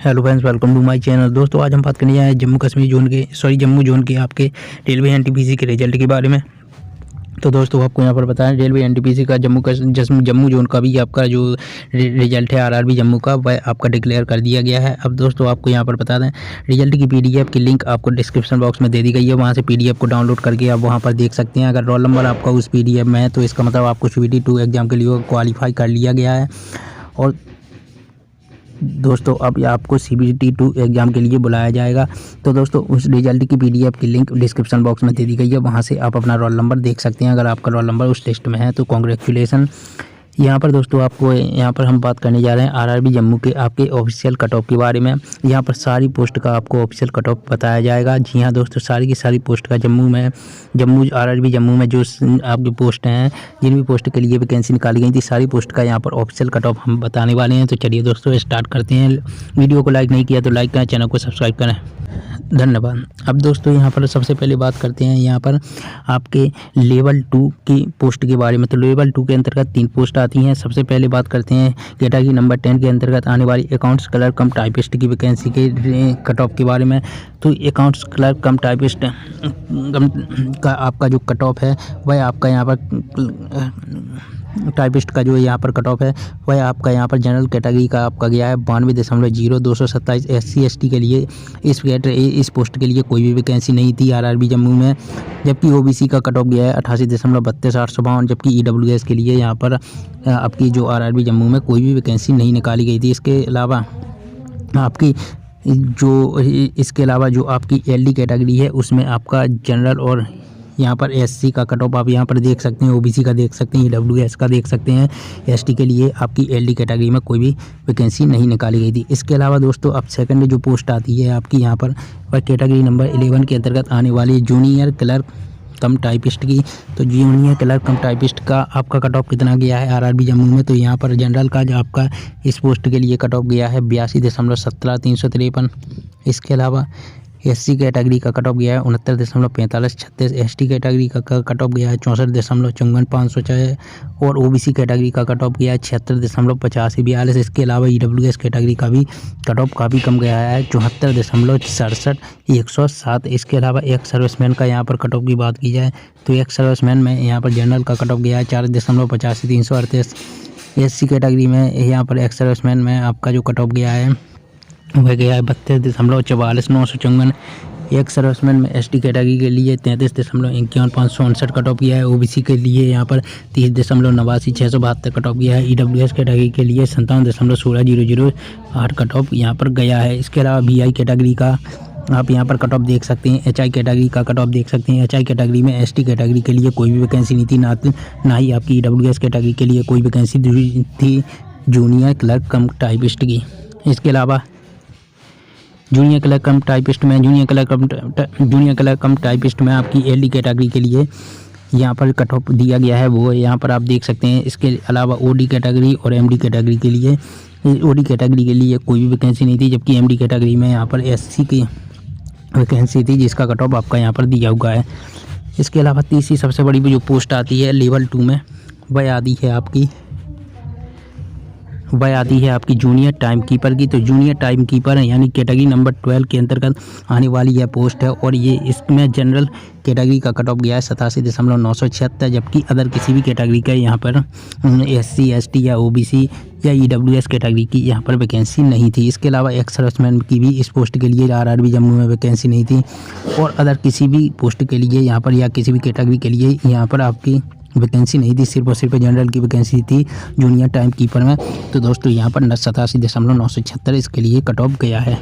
Hello friends, welcome to my channel. दोस्तों आज हम बात करने जा रहे हैं जम्मू जोन के आपके रेलवे एनटीपीसी के रिजल्ट के बारे में। तो दोस्तों आपको यहाँ पर बताएं, रेलवे एनटीपीसी का जम्मू जोन का भी आपका जो रिजल्ट है आरआरबी जम्मू का, वह आपका डिक्लेयर कर दिया गया है। अब दोस्तों आपको यहाँ पर बता दें, रिजल्ट की पीडीएफ की लिंक आपको डिस्क्रिप्शन बॉक्स में दे दी गई है। वहाँ से पीडीएफ को डाउनलोड करके आप वहाँ पर देख सकते हैं। अगर रोल नंबर आपका उस पीडीएफ में है तो इसका मतलब आपको CBT2 एग्जाम के लिए क्वालिफाई कर लिया गया है। और दोस्तों अब आपको CBT2 एग्ज़ाम के लिए बुलाया जाएगा। तो दोस्तों उस रिजल्ट की पीडीएफ की लिंक डिस्क्रिप्शन बॉक्स में दे दी गई है। वहां से आप अपना रोल नंबर देख सकते हैं। अगर आपका रोल नंबर उस लिस्ट में है तो कॉन्ग्रेचुलेसन। यहाँ पर दोस्तों आपको यहाँ पर हम बात करने जा रहे हैं आरआरबी जम्मू के आपके ऑफिशियल कट ऑफ के बारे में। यहाँ पर सारी पोस्ट का आपको ऑफिशियल कट ऑफ बताया जाएगा। जी हाँ दोस्तों, सारी की सारी पोस्ट का आरआरबी जम्मू में जो आपकी पोस्ट हैं, जिन भी पोस्ट के लिए वैकेंसी निकाली गई थी, सारी पोस्ट का यहाँ पर ऑफिशियल कट ऑफ हम बताने वाले हैं। तो चलिए दोस्तों स्टार्ट करते हैं। वीडियो को लाइक नहीं किया तो लाइक करें, चैनल को सब्सक्राइब करें। धन्यवाद। अब दोस्तों यहाँ पर सबसे पहले बात करते हैं यहाँ पर आपके लेवल 2 की पोस्ट के बारे में। तो लेवल 2 के अंतर्गत 3 पोस्ट आती हैं। सबसे पहले बात करते हैं कैटेगरी नंबर 10 के अंतर्गत आने वाली अकाउंट्स क्लर्क कम टाइपिस्ट की वैकेंसी के कट ऑफ के बारे में। तो अकाउंट्स क्लर्क कम टाइपिस्ट का आपका जो कट ऑफ है वह आपका यहाँ पर टाइपिस्ट का जो यहाँ पर कट ऑफ है वह आपका यहाँ पर जनरल कैटेगरी का आपका गया है 92.0227। SC/ST के लिए इस पोस्ट के लिए कोई भी वैकेंसी नहीं थी आरआरबी जम्मू में। जबकि OBC का कट ऑफ गया है 88.32852। जबकि EWS के लिए यहाँ पर आपकी जो आरआरबी जम्मू में कोई भी वैकेंसी नहीं निकाली गई थी। इसके अलावा जो आपकी LD कैटेगरी है उसमें आपका जनरल और यहाँ पर SC का कट ऑफ आप यहाँ पर देख सकते हैं, OBC का देख सकते हैं, EWS का देख सकते हैं। ST के लिए आपकी LD कैटेगरी में कोई भी वैकेंसी नहीं निकाली गई थी। इसके अलावा दोस्तों अब सेकंड जो पोस्ट आती है आपकी यहाँ पर वह कैटेगरी नंबर 11 के अंतर्गत आने वाली जूनियर क्लर्क कम टाइपिस्ट की। तो जूनियर क्लर्क कम टाइपिस्ट का आपका कट ऑफ कितना गया है आरआरबी जम्मू में। तो यहाँ पर जनरल का जो आपका इस पोस्ट के लिए कट ऑफ गया है 82.17,353। इसके अलावा SC कैटेगरी का कट ऑफ गया है 69.4536। ST कैटेगरी का कट ऑफ गया है 64.54,506 और OBC कैटेगरी का कट ऑफ गया है 76.8542। इसके अलावा EWS कैटेगरी का भी कट ऑफ काफ़ी कम गया है 74.67,107। इसके अलावा एक सर्विसमैन का यहाँ पर कट ऑफ की बात की जाए तो एक सर्विसमैन में यहाँ पर जनरल का कट ऑफ गया है 4.85,338। SC कैटेगरी में यहाँ पर एक सर्विसमैन में आपका जो कट ऑफ गया है वह गया है 32.44,954। एक सर्विसमैन में ST कैटेगरी के लिए 33.51,559 कट ऑफ किया है। OBC के लिए यहाँ पर 30.89,672 कट ऑफ किया है। EWS कैटेगरी के लिए 57.16,008 कट ऑफ यहाँ पर गया है। इसके अलावा VI कैटेगरी का आप यहाँ पर कट ऑफ देख सकते हैं। HI कैटेगरी का कट ऑफ देख सकते हैं। HI कैटेगरी में ST कैटेगरी के लिए कोई भी वैकेंसी नहीं थी, ना ही आपकी EWS कैटेगरी के लिए कोई वैकेंसी थी जूनियर क्लर्क कम टाइपिस्ट की। इसके अलावा जूनियर क्लर्क कम टाइपिस्ट में आपकी LD कैटेगरी के लिए यहाँ पर कट ऑफ दिया गया है, वो यहाँ पर आप देख सकते हैं। इसके अलावा OD कैटेगरी और MD कैटेगरी के लिए OD कैटेगरी के लिए कोई भी वैकेंसी नहीं थी। जबकि MD कैटेगरी में यहाँ पर SC की वैकेंसी थी जिसका कट ऑफ आपका यहाँ पर दिया हुआ है। इसके अलावा तीसरी सबसे बड़ी जो पोस्ट आती है लेवल 2 में वह आती है आपकी जूनियर टाइम कीपर की। तो जूनियर टाइम कीपर यानी कैटेगरी नंबर 12 के अंतर्गत आने वाली यह पोस्ट है और ये इसमें जनरल कैटेगरी का कट ऑफ गया है 87.976। जबकि अदर किसी भी कैटेगरी का यहाँ पर SC ST या OBC या EWS कैटेगरी की यहाँ पर वैकेंसी नहीं थी। इसके अलावा एक्स सर्विसमैन की भी इस पोस्ट के लिए आरआरबी जम्मू में वैकेंसी नहीं थी और अदर किसी भी पोस्ट के लिए यहाँ पर या किसी भी कैटेगरी के लिए यहाँ पर आपकी वैकेंसी नहीं थी। सिर्फ और सिर्फ जनरल की वैकेंसी थी जूनियर टाइम कीपर में। तो दोस्तों यहाँ पर 87.976 इसके लिए कट ऑफ गया है।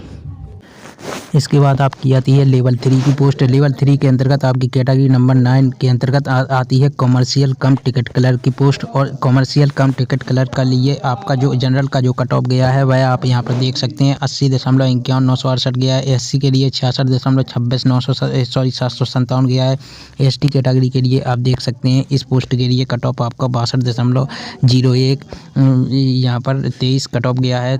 इसके बाद आपकी आती है लेवल 3 की पोस्ट। लेवल 3 के अंतर्गत आपकी कैटेगरी नंबर 9 के अंतर्गत आती है कॉमर्शियल कम टिकट क्लर्क की पोस्ट। और कॉमर्शियल कम टिकट क्लर्क का लिए आपका जो जनरल का जो कट ऑफ गया है वह आप यहाँ पर देख सकते हैं 80.51,968 गया है। SC के लिए 66.757 गया है। ST कैटेगरी के लिए आप देख सकते हैं इस पोस्ट के लिए कट ऑफ आपका 62.01 यहाँ पर 23 कट ऑफ गया है।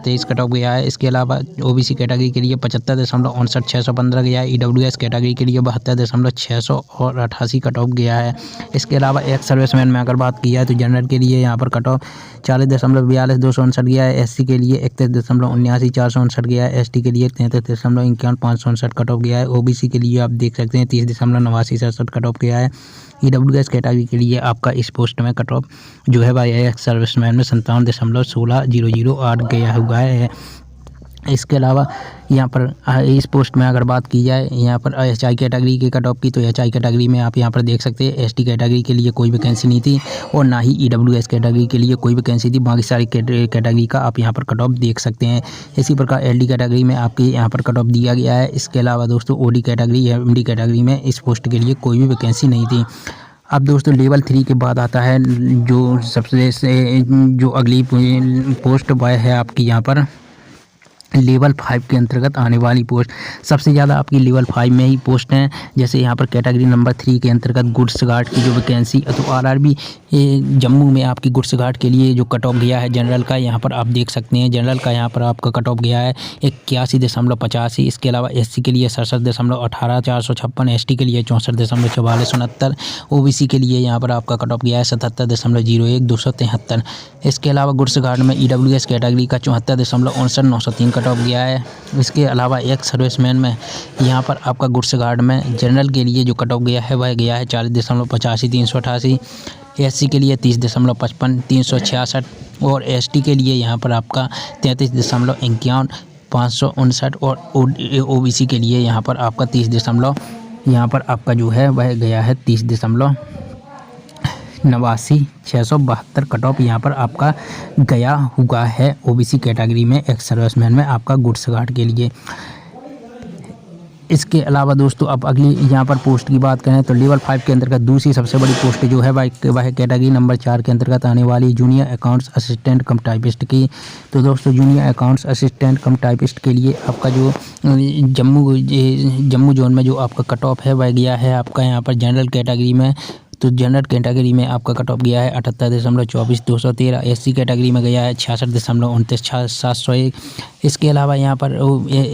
इसके अलावा OBC कैटेगरी के लिए 75.59 69,615 गया है। EWS कैटेगरी के लिए 72,688 कट ऑफ गया है। इसके अलावा एक्स सर्विसमैन में अगर बात की जाए तो जनरल के लिए यहाँ पर कट ऑफ 40,42,259 गया है। SC के लिए 31,79,459 गया है। ST के लिए 33,51,559 कट ऑफ गया है। OBC के लिए आप देख सकते हैं 30,89,67 कट ऑफ गया है। EWS कैटेगरी के लिए आपका इस पोस्ट में कट ऑफ जो है भाई एक्स सर्विसमैन में 57,16,008 गया हुआ है। इसके अलावा यहाँ पर इस पोस्ट में अगर बात की जाए यहाँ पर HI कैटेगरी के कट ऑफ की, तो HI कैटेगरी में आप यहाँ पर देख सकते हैं ST कैटेगरी के लिए कोई वैकेंसी नहीं थी और ना ही EWS कैटेगरी के लिए कोई वैकेंसी थी। बाकी सारी कैटेगरी का आप यहाँ पर कट ऑफ देख सकते हैं। इसी प्रकार LD कैटेगरी में आपके यहाँ पर कट ऑफ दिया गया है। इसके अलावा दोस्तों OD कैटेगरी या MD कैटेगरी में इस पोस्ट के लिए कोई भी वैकेंसी नहीं थी। अब दोस्तों लेवल 3 के बाद आता है जो जो अगली पोस्ट वह है आपकी यहाँ पर लेवल 5 के अंतर्गत आने वाली पोस्ट। सबसे ज़्यादा आपकी लेवल 5 में ही पोस्ट हैं। जैसे यहाँ पर कैटेगरी नंबर 3 के अंतर्गत गुड्स गार्ड की जो वैकेंसी, तो RRB जम्मू में आपकी गुड्स गार्ड के लिए जो कट ऑफ गया है जनरल का, यहाँ पर आप देख सकते हैं जनरल का यहाँ पर आपका कट ऑफ गया है 81.85। इसके अलावा SC के लिए 67.18 456, ST के लिए 64.4469, OBC के लिए यहाँ पर आपका कट ऑफ गया है 77.01 273। इसके अलावा गुड्स गार्ड में EWS कैटेगरी का 74.59 903 कट ऑफ गया है। इसके अलावा एक सर्विसमैन में यहाँ पर आपका गुड्स गार्ड में जनरल के लिए जो कट ऑफ गया है वह गया है 40.85 388, SC के लिए 30.55 366 और ST के लिए यहाँ पर आपका 33.51 559 और OBC के लिए यहाँ पर आपका 30 यहाँ पर आपका जो है वह गया है 30.89 672 कट ऑफ यहाँ पर आपका गया हुआ है OBC कैटेगरी में एक्स सर्विसमैन में आपका गुड्स गार्ड के लिए। इसके अलावा दोस्तों अब अगली यहाँ पर पोस्ट की बात करें तो लेवल 5 के अंतर्गत दूसरी सबसे बड़ी पोस्ट जो है वह कैटेगरी नंबर 4 के अंतर्गत आने वाली जूनियर अकाउंट्स असिस्टेंट कम टाइपिस्ट की। तो दोस्तों जूनियर अकाउंट्स असिस्टेंट कम टाइपिस्ट के लिए आपका जो जम्मू जोन में जो आपका कट ऑफ है वह गया है आपका यहाँ पर जनरल कैटेगरी में। तो जनरल कैटेगरी में आपका कट ऑफ गया है 78.24 213। SC कैटेगरी में गया है 66.29 701। इसके अलावा यहाँ पर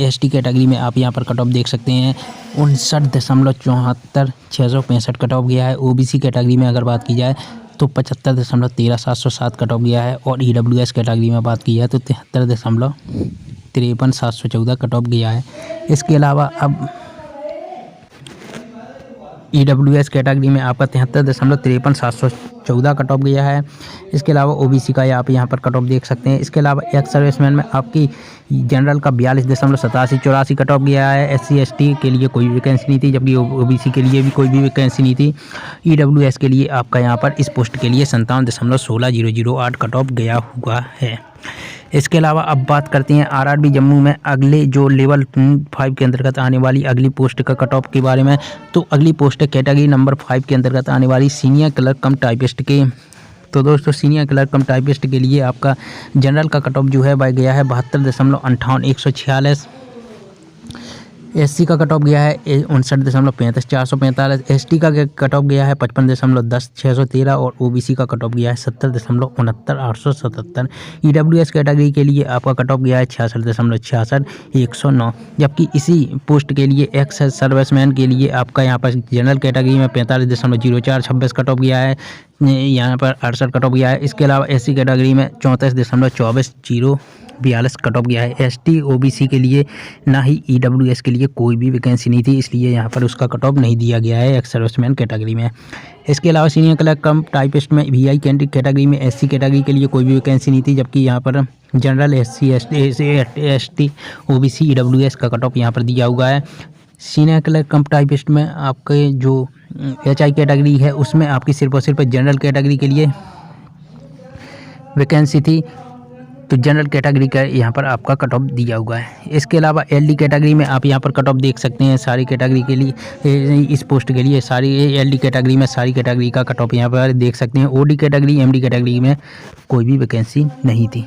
ST कैटेगरी में आप यहाँ पर कट ऑफ देख सकते हैं 59.74 665 कट ऑफ गया है। OBC कैटेगरी में अगर बात की जाए तो 75.13 707 कट ऑफ गया है और EWS कैटेगरी में बात की जाए तो 73.53 714 कट ऑफ गया है। इसके अलावा अब EWS कैटेगरी में आपका 73.53 714 कट ऑफ गया है। इसके अलावा OBC का आप यहाँ पर कट ऑफ देख सकते हैं। इसके अलावा एक्स सर्विसमैन में आपकी जनरल का 42.87 84 कट ऑफ गया है। SC ST के लिए कोई वैकेंसी नहीं थी, जबकि OBC के लिए भी कोई भी वैकेंसी नहीं थी। EWS के लिए आपका यहाँ पर इस पोस्ट के लिए 57.16008 कट ऑफ गया हुआ है। इसके अलावा अब बात करते हैं RRB जम्मू में अगले जो लेवल 5 के अंतर्गत आने वाली अगली पोस्ट का कट ऑफ के बारे में। तो अगली पोस्ट है कैटेगरी नंबर 5 के अंतर्गत आने वाली सीनियर क्लर्क कम टाइपिस्ट के। तो दोस्तों सीनियर क्लर्क कम टाइपिस्ट के लिए आपका जनरल का कट ऑफ जो है वह गया है 72.58 146। SC का कट ऑफ गया है 59.35 445। ST का कट ऑफ गया है 55.10 613 और OBC का कट ऑफ गया है 70.69 877। EWS कैटेगरी के लिए आपका कट ऑफ गया है 66.66 109। जबकि इसी पोस्ट के लिए एक्स सर्विसमैन के लिए आपका यहाँ पर जनरल कैटेगरी में 45.04 26 कट ऑफ गया है, यहाँ पर 68 कट ऑफ गया है। इसके अलावा SC कैटेगरी में 34.24 042 कट ऑफ गया है। ST OBC के लिए ना ही EWS के लिए कोई भी वैकेंसी नहीं थी, इसलिए यहाँ पर उसका कट ऑफ नहीं दिया गया है एक्स सर्विसमैन कैटेगरी में। इसके अलावा सीनियर क्लर्क कम टाइपिस्ट में VI कैटेगरी में SC कैटेगरी के लिए कोई भी वैकेंसी नहीं थी, जबकि यहाँ पर general SC ST OBC EWS का कट ऑफ यहाँ पर दिया हुआ है। सीनियर क्लर्क कम टाइपिस्ट में आपके जो HI कैटेगरी है उसमें आपकी सिर्फ और सिर्फ जनरल कैटेगरी के लिए वैकेंसी थी, तो जनरल कैटेगरी का यहाँ पर आपका कट ऑफ दिया हुआ है। इसके अलावा LD कैटेगरी में आप यहाँ पर कट ऑफ देख सकते हैं सारी कैटेगरी के लिए, इस पोस्ट के लिए सारी LD कैटेगरी में सारी कैटेगरी का कट ऑफ यहाँ पर देख सकते हैं। OD कैटेगरी MD कैटेगरी में कोई भी वैकेंसी नहीं थी।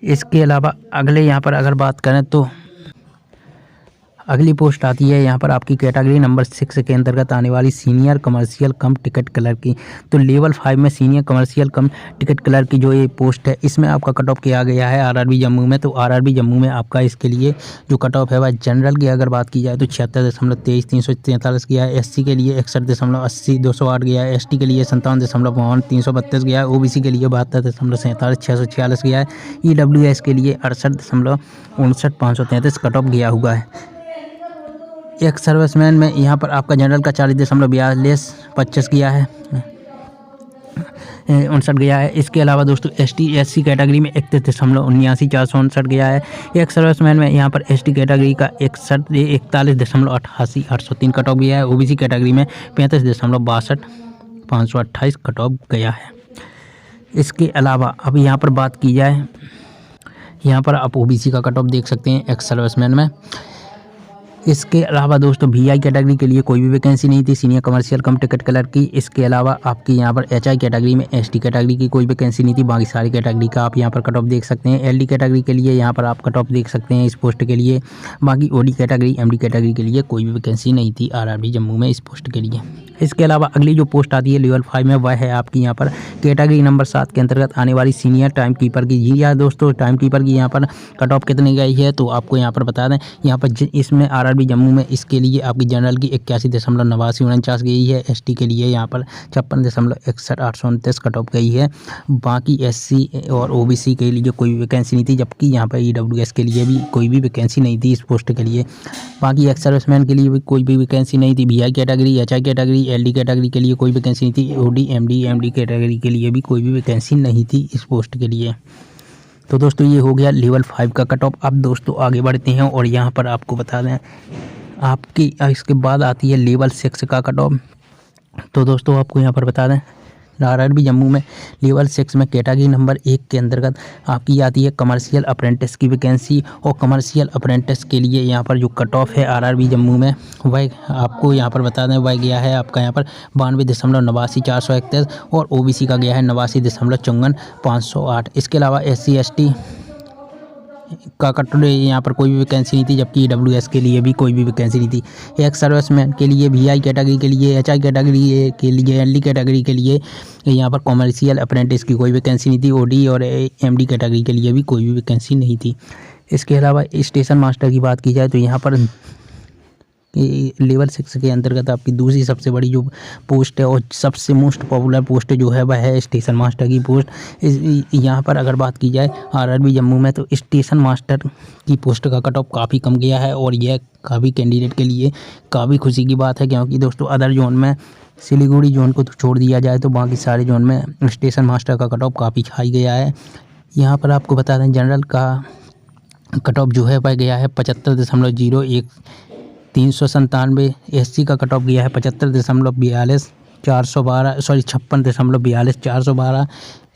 इसके अलावा अगले यहाँ पर अगर बात करें तो अगली पोस्ट आती है यहाँ पर आपकी कैटेगरी नंबर 6 के अंतर्गत आने वाली सीनियर कमर्शियल कम टिकट क्लर्क की। तो लेवल 5 में सीनियर कमर्शियल कम टिकट क्लर्क की जो ये पोस्ट है, इसमें आपका कट ऑफ किया गया है आरआरबी जम्मू में। तो आरआरबी जम्मू में आपका इसके लिए जो कट ऑफ है वह जनरल की अगर बात की जाए तो 76.23 343 गया है, एससी के लिए 61.80 208 गया है, एसटी के लिए 57.52 332 गया है, ओबीसी के लिए 72.47 646 गया है, ईडब्ल्यूएस के लिए 68.59 533 कट ऑफ गया हुआ है। एक सर्विसमैन में यहाँ पर आपका जनरल का 40.42 25 गया है, 59 गया है। इसके अलावा दोस्तों एसटी एससी कैटेगरी में 31.79 459 गया है। एक सर्विसमैन में यहाँ पर एसटी कैटेगरी का 41.88 803 कट ऑफ गया है। ओबीसी कैटेगरी में 35.62 528 कट ऑफ गया है। इसके अलावा अब यहाँ पर बात की जाए, यहाँ पर आप ओबीसी का कट ऑफ देख सकते हैं एक्स सर्विसमैन में। इसके अलावा दोस्तों वीआई कैटेगरी के लिए कोई भी वैकेंसी नहीं थी सीनियर कमर्शियल कम टिकट क्लर्क की। इसके अलावा आपकी यहाँ पर एचआई कैटेगरी में एसटी कैटेगरी की कोई वैकेंसी नहीं थी। बाकी सारी कैटेगरी का आप यहाँ पर कट ऑफ देख सकते हैं। एलडी कैटेगरी के लिए यहाँ पर आप कट ऑफ देख सकते हैं इस पोस्ट के लिए। बाकी ओडी कैटेगरी एमडी कैटेगरी के लिए कोई भी वैकेंसी नहीं थी आरआरबी जम्मू में इस पोस्ट के लिए। इसके अलावा अगली जो पोस्ट आती है लेवल 5 में, वह है आपकी यहाँ पर कैटेगरी नंबर 7 के अंतर्गत आने वाली सीनियर टाइम कीपर की। जी हाँ दोस्तों, टाइम कीपर की यहाँ पर कट ऑफ कितनी गई है तो आपको यहाँ पर बता दें। यहाँ पर इसमें आरआरबी जम्मू में इसके लिए आपकी जनरल की 81.89 गई है। एसटी के लिए यहाँ पर 56.61 829 कट ऑफ गई है। बाकी एससी और ओबीसी के लिए कोई वैकेंसी नहीं थी, जबकि यहाँ पर ईडब्ल्यूएस के लिए भी कोई भी वैकेंसी नहीं थी इस पोस्ट के लिए। बाकी एक्स सर्विसमैन के लिए भी कोई भी वैकेंसी नहीं थी। VI category HI category LD category के लिए कोई वैकेंसी नहीं थी। ओडी एमडी कैटेगरी के लिए भी कोई भी वैकेंसी नहीं थी इस पोस्ट के लिए। तो दोस्तों ये हो गया लेवल 5 का कट ऑफ। अब दोस्तों आगे बढ़ते हैं और यहाँ पर आपको बता दें आपकी इसके बाद आती है लेवल 6 का कट ऑफ। तो दोस्तों आपको यहाँ पर बता दें आरआरबी जम्मू में लेवल 6 में कैटेगरी नंबर 1 के अंतर्गत आपकी आती है कमर्शियल अप्रेंटिस की वैकेंसी। और कमर्शियल अप्रेंटिस के लिए यहाँ पर जो कट ऑफ है आरआरबी जम्मू में, वह आपको यहाँ पर बता दें वह गया है आपका यहाँ पर 92.89 431 और ओबीसी का गया है 89.54 508। इसके अलावा एससी एसटी का कट यहाँ पर कोई भी वैकेंसी नहीं थी, जबकि ईडब्ल्यूएस के लिए भी कोई भी वैकेंसी नहीं थी। एक सर्विसमैन के लिए वीआई कैटेगरी के लिए एचआई कैटेगरी के लिए एलडी कैटेगरी के लिए यहाँ पर कमर्शियल अप्रेंटिस की कोई वैकेंसी नहीं थी। ओडी और एमडी कैटेगरी के लिए भी कोई भी वैकेंसी नहीं थी। इसके अलावा स्टेशन मास्टर की बात की जाए तो यहाँ पर लेवल 6 के अंतर्गत आपकी दूसरी सबसे बड़ी जो पोस्ट है और सबसे मोस्ट पॉपुलर पोस्ट जो है वह है स्टेशन मास्टर की पोस्ट। यहाँ पर अगर बात की जाए आरआरबी जम्मू में तो स्टेशन मास्टर की पोस्ट का कट ऑफ काफ़ी कम गया है और यह काफ़ी कैंडिडेट के लिए काफ़ी खुशी की बात है, क्योंकि दोस्तों अदर जोन में सिलीगुड़ी जोन को तो छोड़ दिया जाए तो बाकी सारे जोन में स्टेशन मास्टर का कट ऑफ काफ़ी हाई गया है। यहाँ पर आपको बता दें जनरल का कट ऑफ जो है वह गया है 75.01 397। एससी का कट ऑफ गया है 75.42 412 56.42 412।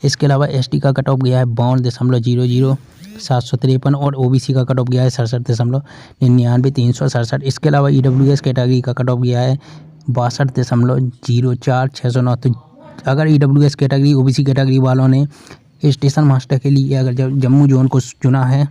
इसके अलावा एसटी का कट ऑफ गया है 52.00 753 और ओबीसी का कट ऑफ गया है 67.99 367। इसके अलावा ईडब्ल्यूएस कैटेगरी का कट ऑफ गया है 62.04 609। तो अगर ईडब्ल्यूएस कैटेगरी ओबीसी कैटेगरी वालों ने स्टेशन मास्टर के लिए अगर जम्मू जोन को चुना है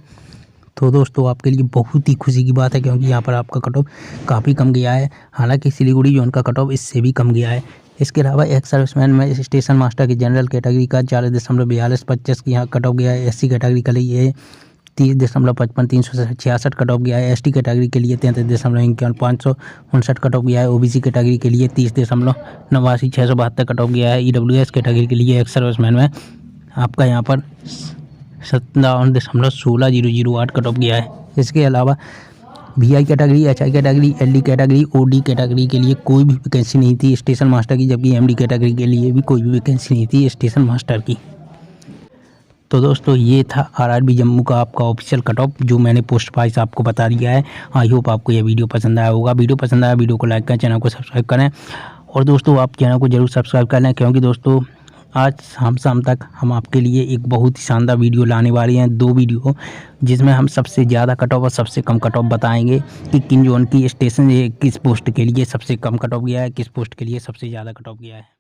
तो दोस्तों आपके लिए बहुत ही खुशी की बात है, क्योंकि यहाँ पर आपका कट ऑफ काफ़ी कम गया है। हालांकि सिलीगुड़ी जोन का कट ऑफ इससे भी कम गया है। इसके अलावा एक सर्विसमैन में स्टेशन मास्टर की जनरल कैटेगरी का 40.42 25 की यहाँ कट ऑफ गया है। एससी कैटेगरी के लिए 30.55 366 कट ऑफ गया है। एसटी कैटेगरी के लिए 33.51 559 कट ऑफ गया है। ओबीसी कैटेगरी के लिए 30.89 672 कट ऑफ गया है। ईडब्ल्यूएस कैटेगरी के लिए एक सर्विसमैन में आपका यहाँ पर 57.16008 कट ऑफ गया है। इसके अलावा VI category HI category LD category OD category के लिए कोई भी वैकेंसी नहीं थी स्टेशन मास्टर की, जबकि एमडी कैटेगरी के लिए भी कोई भी वैकेंसी नहीं थी स्टेशन मास्टर की। तो दोस्तों ये था आरआरबी जम्मू का आपका ऑफिशियल कट ऑफ जो मैंने पोस्ट वाइज आपको बता दिया है। आई होप आपको यह वीडियो पसंद आया होगा। वीडियो पसंद आया वीडियो को लाइक करें, चैनल को सब्सक्राइब करें और दोस्तों आप चैनल को जरूर सब्सक्राइब कर लें, क्योंकि दोस्तों आज शाम तक हम आपके लिए एक बहुत ही शानदार वीडियो लाने वाले हैं, 2 वीडियो, जिसमें हम सबसे ज़्यादा कट ऑफ और सबसे कम कट ऑफ बताएंगे कि किन जोन की स्टेशन किस पोस्ट के लिए सबसे कम कट ऑफ गया है, किस पोस्ट के लिए सबसे ज़्यादा कट ऑफ गया है।